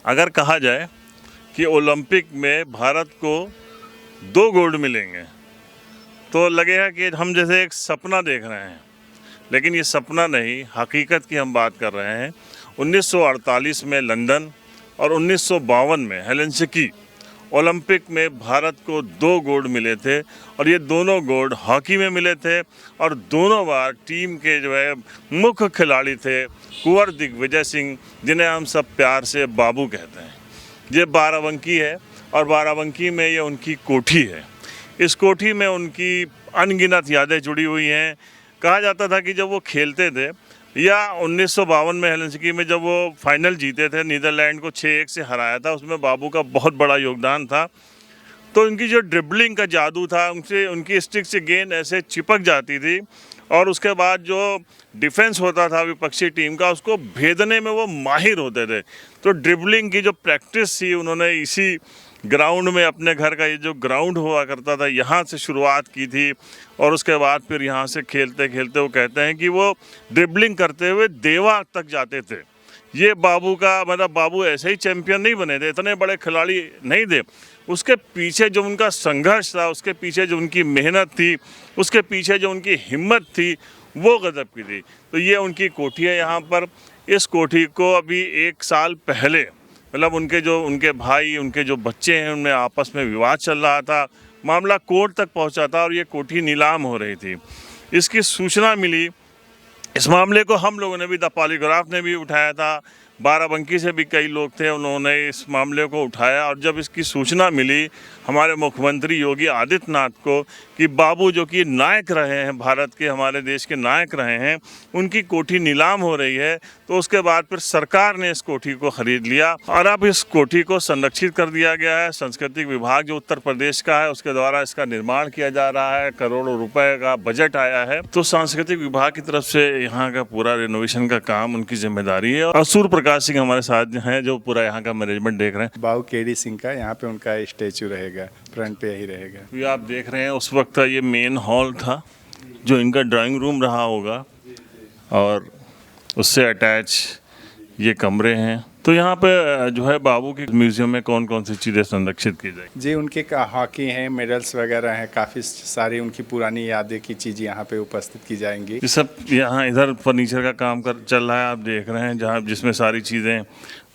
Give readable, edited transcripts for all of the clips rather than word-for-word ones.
अगर कहा जाए कि ओलंपिक में भारत को 2 गोल्ड मिलेंगे तो लगेगा कि हम जैसे एक सपना देख रहे हैं, लेकिन ये सपना नहीं, हकीकत की हम बात कर रहे हैं। 1948 में लंदन और 1952 में हेलसिंकी ओलंपिक में भारत को 2 गोल्ड मिले थे और ये दोनों गोल्ड हॉकी में मिले थे और दोनों बार टीम के जो है मुख्य खिलाड़ी थे कुंवर दिग्विजय सिंह, जिन्हें हम सब प्यार से बाबू कहते हैं। ये बाराबंकी है और बाराबंकी में ये उनकी कोठी है। इस कोठी में उनकी अनगिनत यादें जुड़ी हुई हैं। कहा जाता था कि जब वो खेलते थे या 1952 में हेलसिंकी में जब वो फाइनल जीते थे, नीदरलैंड को 6-1 से हराया था, उसमें बाबू का बहुत बड़ा योगदान था। तो उनकी जो ड्रिबलिंग का जादू था, उनसे उनकी स्टिक से गेंद ऐसे चिपक जाती थी और उसके बाद जो डिफेंस होता था विपक्षी टीम का, उसको भेदने में वो माहिर होते थे। तो ड्रिबलिंग की जो प्रैक्टिस थी उन्होंने इसी ग्राउंड में, अपने घर का ये जो ग्राउंड हुआ करता था, यहाँ से शुरुआत की थी और उसके बाद फिर यहाँ से खेलते खेलते वो कहते हैं कि वो ड्रिबलिंग करते हुए देवा तक जाते थे। ये बाबू का मतलब, बाबू ऐसे ही चैंपियन नहीं बने थे, इतने बड़े खिलाड़ी नहीं थे। उसके पीछे जो उनका संघर्ष था, उसके पीछे जो उनकी मेहनत थी, उसके पीछे जो उनकी हिम्मत थी, वो गजब की थी। तो ये उनकी कोठी है यहाँ पर। इस कोठी को अभी 1 साल पहले, मतलब उनके भाई, उनके जो बच्चे हैं, उनमें आपस में विवाद चल रहा था, मामला कोर्ट तक पहुंचा था और ये कोठी नीलाम हो रही थी। इसकी सूचना मिली, इस मामले को हम लोगों ने भी, द पॉलीग्राफ ने भी उठाया था, बाराबंकी से भी कई लोग थे, उन्होंने इस मामले को उठाया। और जब इसकी सूचना मिली हमारे मुख्यमंत्री योगी आदित्यनाथ को कि बाबू जो कि नायक रहे हैं, भारत के, हमारे देश के नायक रहे हैं, उनकी कोठी नीलाम हो रही है, तो उसके बाद फिर सरकार ने इस कोठी को खरीद लिया और अब इस कोठी को संरक्षित कर दिया गया है। सांस्कृतिक विभाग जो उत्तर प्रदेश का है, उसके द्वारा इसका निर्माण किया जा रहा है। करोड़ों रुपए का बजट आया है। तो सांस्कृतिक विभाग की तरफ से यहाँ का पूरा रेनोवेशन का काम उनकी जिम्मेदारी है। और सूर्य प्रकाश सिंह हमारे साथ हैं जो पूरा यहाँ का मैनेजमेंट देख रहे हैं। बाबू केडी सिंह का यहाँ पे उनका स्टैचू रहेगा, फ्रंट पे यही रहेगा। ये आप देख रहे हैं, उस वक्त ये मेन हॉल था जो इनका ड्राइंग रूम रहा होगा और उससे अटैच ये कमरे हैं। तो यहाँ पे जो है बाबू के म्यूजियम में कौन कौन सी चीज़ें संरक्षित की जाएगी? जी, उनके हॉकी हैं, मेडल्स वगैरह हैं, काफ़ी सारी उनकी पुरानी यादें की चीज़ यहाँ पे उपस्थित की जाएंगी। ये सब यहाँ इधर फर्नीचर का काम चल रहा है, आप देख रहे हैं, जहाँ जिसमें सारी चीज़ें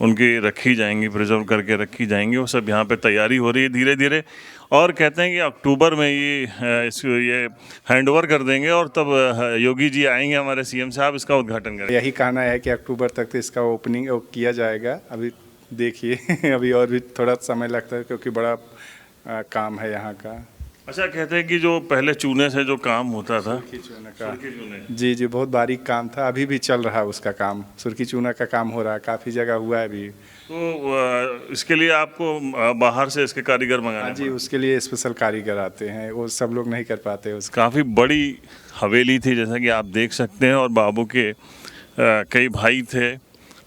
उनकी रखी जाएंगी, प्रिजर्व करके रखी जाएंगी। वो सब यहाँ पे तैयारी हो रही है धीरे धीरे। और कहते हैं कि अक्टूबर में ये हैंड ओवर कर देंगे और तब योगी जी आएंगे, हमारे सीएम साहब, इसका उद्घाटन करेंगे। यही कहना है कि अक्टूबर तक तो इसका ओपनिंग किया जाएगा। अभी देखिए अभी और भी थोड़ा समय लगता है क्योंकि बड़ा काम है यहाँ का। अच्छा, कहते हैं कि जो पहले चूने से जो काम होता था, सुर्खी चूना का, जी जी, बहुत बारीक काम था, अभी भी चल रहा है उसका काम। सुर्खी चूना का काम हो रहा है, काफ़ी जगह हुआ है अभी। तो इसके लिए आपको बाहर से इसके कारीगर मंगाने? जी, उसके लिए स्पेशल कारीगर आते हैं, वो सब लोग नहीं कर पाते उसका। काफ़ी बड़ी हवेली थी, जैसा कि आप देख सकते हैं, और बाबू के कई भाई थे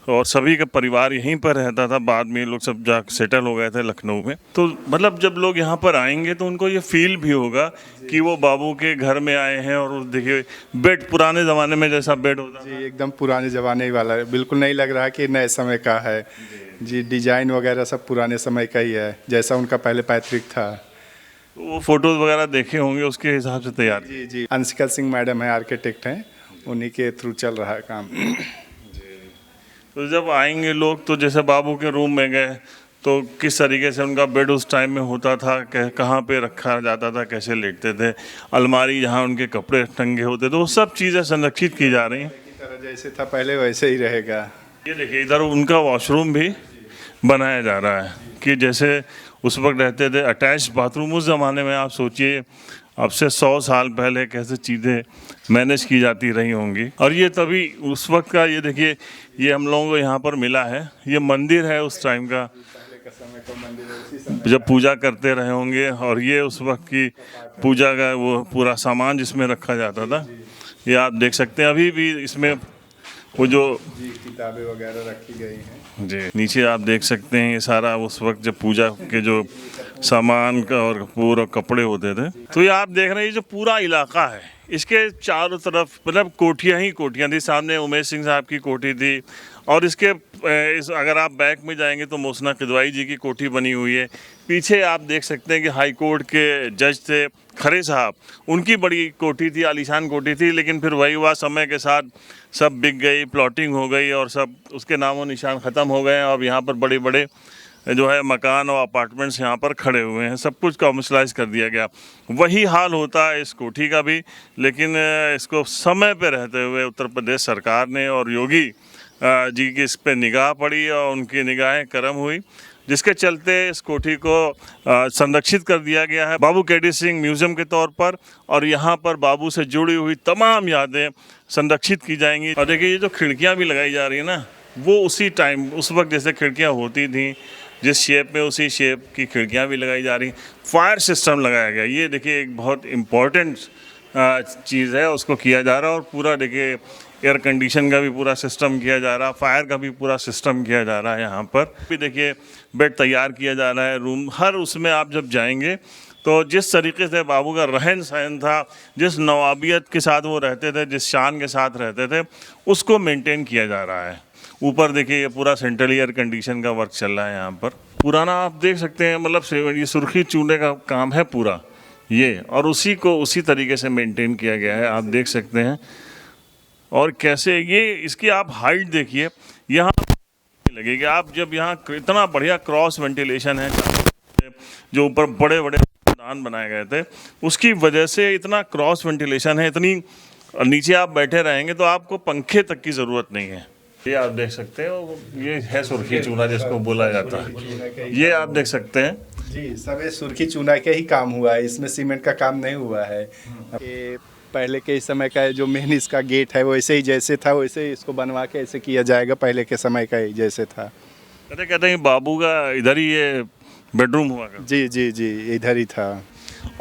और सभी का परिवार यहीं पर रहता था। बाद में लोग सब जा सेटल हो गए थे लखनऊ में। तो मतलब जब लोग यहाँ पर आएंगे तो उनको ये फील भी होगा कि वो बाबू के घर में आए हैं। और देखिए, बेड पुराने ज़माने में जैसा बेड होता जी, एकदम पुराने ज़माने वाला है, बिल्कुल नहीं लग रहा कि नए समय का है। जी, डिजाइन वगैरह सब पुराने समय का ही है, जैसा उनका पहले पैतृक था। तो वो फोटोज़ वगैरह देखे होंगे, उसके हिसाब से तैयार? जी जी, अंशिका सिंह मैडम है, आर्किटेक्ट हैं, उन्हीं के थ्रू चल रहा है काम। तो जब आएंगे लोग, तो जैसे बाबू के रूम में गए तो किस तरीके से उनका बेड उस टाइम में होता था, कहाँ पे रखा जाता था, कैसे लेटते थे, अलमारी जहाँ उनके कपड़े टंगे होते थे, वो सब चीज़ें संरक्षित की जा रही हैं। जैसे था पहले वैसे ही रहेगा। ये देखिए, इधर उनका वॉशरूम भी बनाया जा रहा है कि जैसे उस वक्त रहते थे अटैच बाथरूम। उस ज़माने में आप सोचिए, अब से 100 साल पहले कैसे चीज़ें मैनेज की जाती रही होंगी। और ये तभी उस वक्त का, ये देखिए, ये हम लोगों को यहाँ पर मिला है, ये मंदिर है उस टाइम का, जब पूजा करते रहे होंगे। और ये उस वक्त की पूजा का वो पूरा सामान जिसमें रखा जाता था, ये आप देख सकते हैं। अभी भी इसमें वो जो किताबें वगैरह रखी गई हैं। जी, नीचे आप देख सकते हैं, ये सारा उस वक्त जब पूजा के जो सामान का और पूरा कपड़े होते थे। तो ये आप देख रहे हैं, ये जो पूरा इलाका है, इसके चारों तरफ मतलब कोठियाँ ही कोठियाँ थी। सामने उमेश सिंह साहब की कोठी थी और इसके अगर आप बैक में जाएंगे तो मोहसिना किदवाई जी की कोठी बनी हुई है। पीछे आप देख सकते हैं कि हाई कोर्ट के जज थे खरे साहब, उनकी बड़ी कोठी थी, आलीशान कोठी थी, लेकिन फिर वही हुआ, समय के साथ सब बिक गई, प्लॉटिंग हो गई और सब उसके नामो निशान ख़त्म हो गए। और यहाँ पर बड़े बड़े जो है मकान और अपार्टमेंट्स यहाँ पर खड़े हुए हैं, सब कुछ कमर्शलाइज कर दिया गया। वही हाल होता है इस कोठी का भी, लेकिन इसको समय पे रहते हुए उत्तर प्रदेश सरकार ने और योगी जी की इस पे निगाह पड़ी और उनकी निगाहें करम हुई, जिसके चलते इस कोठी को संरक्षित कर दिया गया है बाबू केडी सिंह म्यूज़ियम के तौर पर। और यहाँ पर बाबू से जुड़ी हुई तमाम यादें संरक्षित की जाएंगी। और देखिए, ये जो खिड़कियाँ भी लगाई जा रही है ना, वो उसी टाइम उस वक्त जैसे खिड़कियाँ होती थी जिस शेप में, उसी शेप की खिड़कियाँ भी लगाई जा रही। फायर सिस्टम लगाया गया, ये देखिए एक बहुत इम्पोर्टेंट चीज़ है, उसको किया जा रहा है। और पूरा देखिए एयर कंडीशन का भी पूरा सिस्टम किया जा रहा, फायर का भी पूरा सिस्टम किया जा रहा है। यहाँ पर भी देखिए बेड तैयार किया जा रहा है, रूम हर उसमें आप जब जाएंगे तो जिस तरीके से बाबू का रहन सहन था, जिस नवाबियत के साथ वो रहते थे, जिस शान के साथ रहते थे, उसको मेंटेन किया जा रहा है। ऊपर देखिए ये पूरा सेंट्रल एयर कंडीशन का वर्क चल रहा है यहाँ पर। पुराना आप देख सकते हैं, मतलब ये सुर्खी चूने का काम है पूरा ये, और उसी को उसी तरीके से मेंटेन किया गया है, आप देख सकते हैं। और कैसे ये इसकी आप हाइट देखिए, यहाँ लगेगी आप जब यहाँ इतना बढ़िया क्रॉस वेंटिलेशन है, जो ऊपर बड़े बड़े मैदान बनाए गए थे, उसकी वजह से इतना क्रॉस वेंटिलेशन है, इतनी नीचे आप बैठे रहेंगे तो आपको पंखे तक की ज़रूरत नहीं है। ये आप देख सकते हो, ये है सुर्खी चूना जिसको बोला जाता है, ये आप देख सकते हैं जी। सब ये सुर्खी चूना के ही काम हुआ है, इसमें सीमेंट का काम नहीं हुआ है। ये पहले के समय का जो मेन इसका गेट है, वैसे ही जैसे था वैसे ही इसको बनवा के ऐसे किया जाएगा, पहले के समय का ही जैसे था। कहते हैं बाबू का इधर ही ये बेडरूम हुआ करता। जी जी जी, इधर ही था।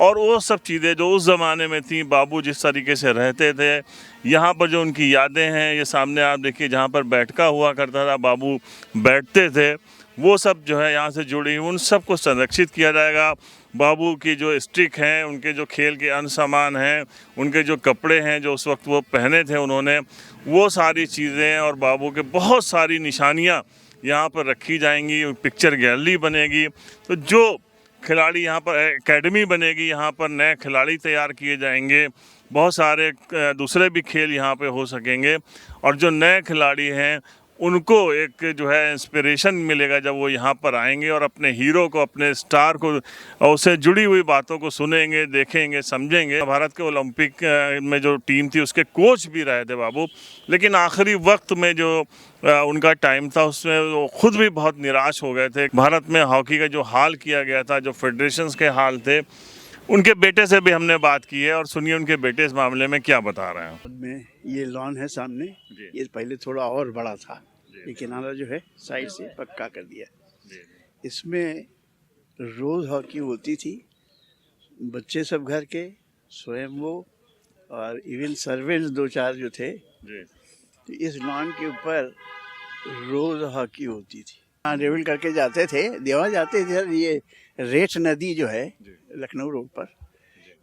और वो सब चीज़ें जो उस ज़माने में थी, बाबू जिस तरीके से रहते थे, यहाँ पर जो उनकी यादें हैं, ये सामने आप देखिए जहाँ पर बैठका हुआ करता था, बाबू बैठते थे, वो सब जो है यहाँ से जुड़ी, उन सब को संरक्षित किया जाएगा। बाबू की जो स्टिक हैं, उनके जो खेल के अन्य सामान हैं, उनके जो कपड़े हैं जो उस वक्त वो पहने थे उन्होंने, वो सारी चीज़ें और बाबू के बहुत सारी निशानियाँ यहाँ पर रखी जाएंगी। पिक्चर गैलरी बनेगी, तो जो खिलाड़ी यहाँ पर एकेडमी बनेगी, यहाँ पर नए खिलाड़ी तैयार किए जाएंगे, बहुत सारे दूसरे भी खेल यहाँ पे हो सकेंगे। और जो नए खिलाड़ी हैं उनको एक जो है इंस्पिरेशन मिलेगा जब वो यहाँ पर आएंगे और अपने हीरो को, अपने स्टार को और उससे जुड़ी हुई बातों को सुनेंगे, देखेंगे, समझेंगे। भारत के ओलंपिक में जो टीम थी उसके कोच भी रहे थे बाबू, लेकिन आखिरी वक्त में जो उनका टाइम था उसमें वो खुद भी बहुत निराश हो गए थे। भारत में हॉकी का जो हाल किया गया था, जो फेडरेशंस के हाल थे, उनके बेटे से भी हमने बात की है और सुनिए उनके बेटे इस मामले में क्या बता रहे हैं। में ये लॉन है सामने, ये पहले थोड़ा और बड़ा था, ये किनारा जो है साइड से पक्का कर दिया। इसमें रोज हॉकी होती थी, बच्चे सब घर के, स्वयं वो और इवन सर्वेंट्स दो चार जो थे, तो इस लॉन के ऊपर रोज हॉकी होती थी। हाँ, ट्रेवल करके जाते थे, देवा जाते थे। ये रेट नदी जो है लखनऊ रोड पर,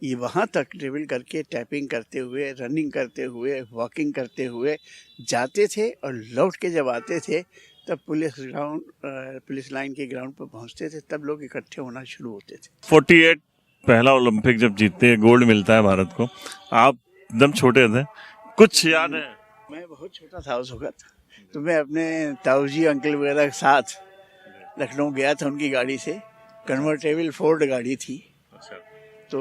ये वहाँ तक ट्रेवल करके टैपिंग करते हुए, रनिंग करते हुए, वॉकिंग करते हुए जाते थे और लौट के जब आते थे तब पुलिस लाइन के ग्राउंड पर पहुँचते थे, तब लोग इकट्ठे होना शुरू होते थे। 48 पहला ओलंपिक जब जीतते हैं, गोल्ड मिलता है भारत को, आप एकदम छोटे थे, कुछ याद है? मैं बहुत छोटा था उस वक्त, तो मैं अपने ताऊजी अंकल वगैरह के साथ लखनऊ गया था उनकी गाड़ी से, कन्वर्टेबल फोर्ड गाड़ी थी। तो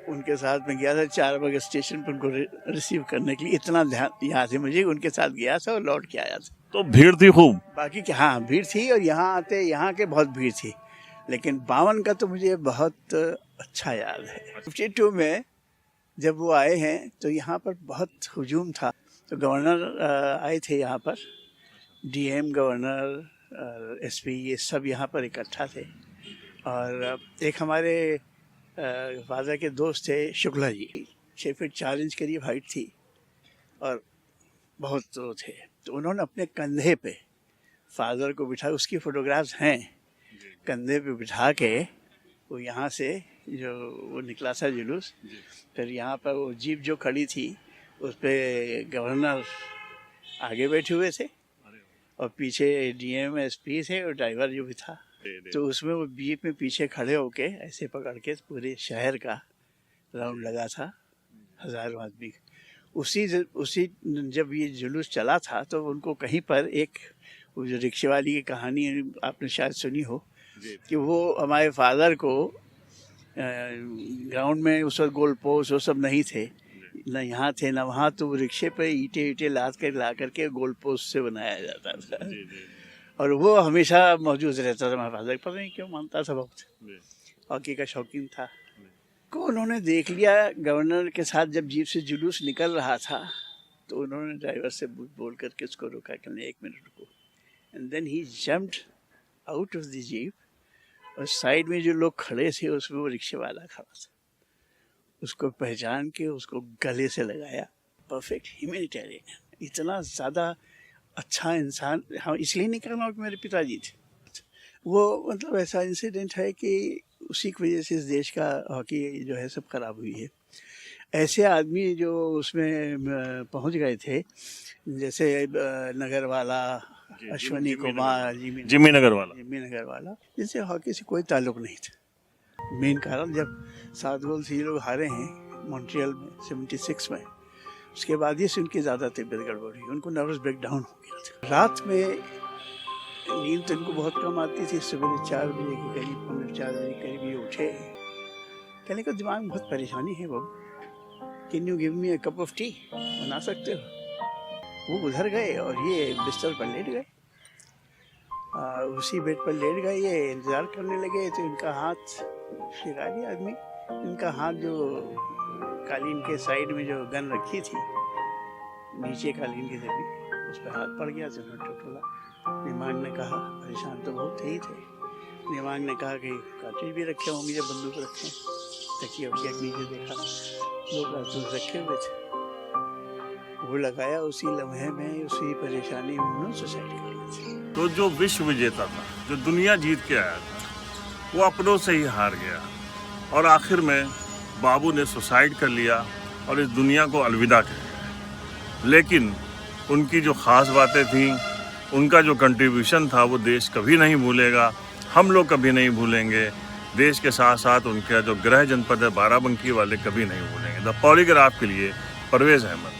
उनके साथ में गया था 4 बजे स्टेशन पर उनको रिसीव करने के लिए। इतना ध्यान याद है मुझे, उनके साथ गया था और लौट के आया था। तो भीड़ थी खूब? बाकी क्या, हाँ भीड़ थी, और यहाँ आते यहाँ के बहुत भीड़ थी, लेकिन 52 का तो मुझे बहुत अच्छा याद है। 52 में जब वो आए हैं तो यहाँ पर बहुत हुजूम था, तो गवर्नर आए थे यहाँ पर, डीएम, गवर्नर, एसपी, ये सब यहाँ पर इकट्ठा थे। और एक हमारे फादर के दोस्त थे शुक्ला जी, 6 फीट 4 इंच करीब हाइट थी और बहुत तो थे, तो उन्होंने अपने कंधे पे फादर को बिठा, उसकी फ़ोटोग्राफ्स हैं, कंधे पे बिठा के वो यहाँ से जो वो निकला था जुलूस, फिर यहाँ पर वो जीप जो खड़ी थी उस पर गवर्नर आगे बैठे हुए थे और पीछे डीएम एसपी थे और ड्राइवर जो भी था। तो उसमें वो जीप में पीछे खड़े होके ऐसे पकड़ के पूरे शहर का राउंड लगा था, हज़ारों आदमी। उसी जब ये जुलूस चला था तो उनको कहीं पर एक वो जो रिक्शे वाली की कहानी आपने शायद सुनी हो कि वो हमारे फादर को ग्राउंड में उस वक्त गोल पोस्ट वो सब नहीं थे, न यहाँ थे न वहाँ, तो रिक्शे पे ईंटें ला करके गोल पोस्ट से बनाया जाता था। और वो हमेशा मौजूद रहता था। हमारा फादर पता नहीं क्यों मानता था, बहुत हॉकी का शौकीन था। को उन्होंने देख लिया गवर्नर के साथ जब जीप से जुलूस निकल रहा था, तो उन्होंने ड्राइवर से बोल करके उसको रोका कि 1 मिनट रुको। And then he jumped out of the jeep, और साइड में जो लोग खड़े थे उसमें वो रिक्शे वाला खड़ा था। उसको पहचान के उसको गले से लगाया। परफेक्ट ह्यूमैनिटेरियन, इतना ज़्यादा अच्छा इंसान। हाँ, इसलिए नहीं कहना कि मेरे पिताजी थे वो। मतलब ऐसा इंसिडेंट है कि उसी की वजह से इस देश का हॉकी जो है सब खराब हुई है। ऐसे आदमी जो उसमें पहुंच गए थे, जैसे नगरवाला, अश्वनी कुमार, जिम्मी नगरवाला, जिनसे हॉकी से कोई ताल्लुक नहीं था। मेन कारण जब 7 गोल से ये लोग हारे हैं मॉन्ट्रियल में 76 में, उसके बाद ही से उनकी ज़्यादा तबीयत गड़बड़ हुई, उनको नर्वस ब्रेकडाउन हो गया था। रात में नींद तो इनको बहुत कम आती थी। सुबह 4 बजे के करीब, 4 बजे के करीब ये उठे। कहने को दिमाग में बहुत परेशानी है बाबू, can you give me a cup of tea, बना सकते हो? वो उधर गए और ये बिस्तर पर लेट गए। उसी बेड पर लेट गए, ये इंतज़ार करने लगे। तो इनका हाथ, शिकारी आदमी, इनका हाथ जो कालीन के साइड में जो गन रखी थी नीचे कालीन की दबी, उस पर हाथ पड़ गया। तो उन्होंने टटोला। दिमाग ने कहा, परेशान तो बहुत ही थे, दिमाग ने कहा कि कार्ट्रिज भी रखे होंगे जब बंदूक रखें। तकिया वकिया नीचे देखा, 2 कारतूस रखे हुए थे, वो लगाया। उसी लम्हे में, उसी परेशानी में उन्होंने सुसाइड कर लिया। तो जो विश्व विजेता था, जो दुनिया जीत के आया था, वो अपनों से ही हार गया और आखिर में बाबू ने सुसाइड कर लिया और इस दुनिया को अलविदा कह गया। लेकिन उनकी जो ख़ास बातें थीं, उनका जो कंट्रीब्यूशन था, वो देश कभी नहीं भूलेगा, हम लोग कभी नहीं भूलेंगे। देश के साथ साथ उनका जो गृह जनपद है बाराबंकी वाले कभी नहीं भूलेंगे। द पॉलीग्राफ के लिए परवेज़ अहमद।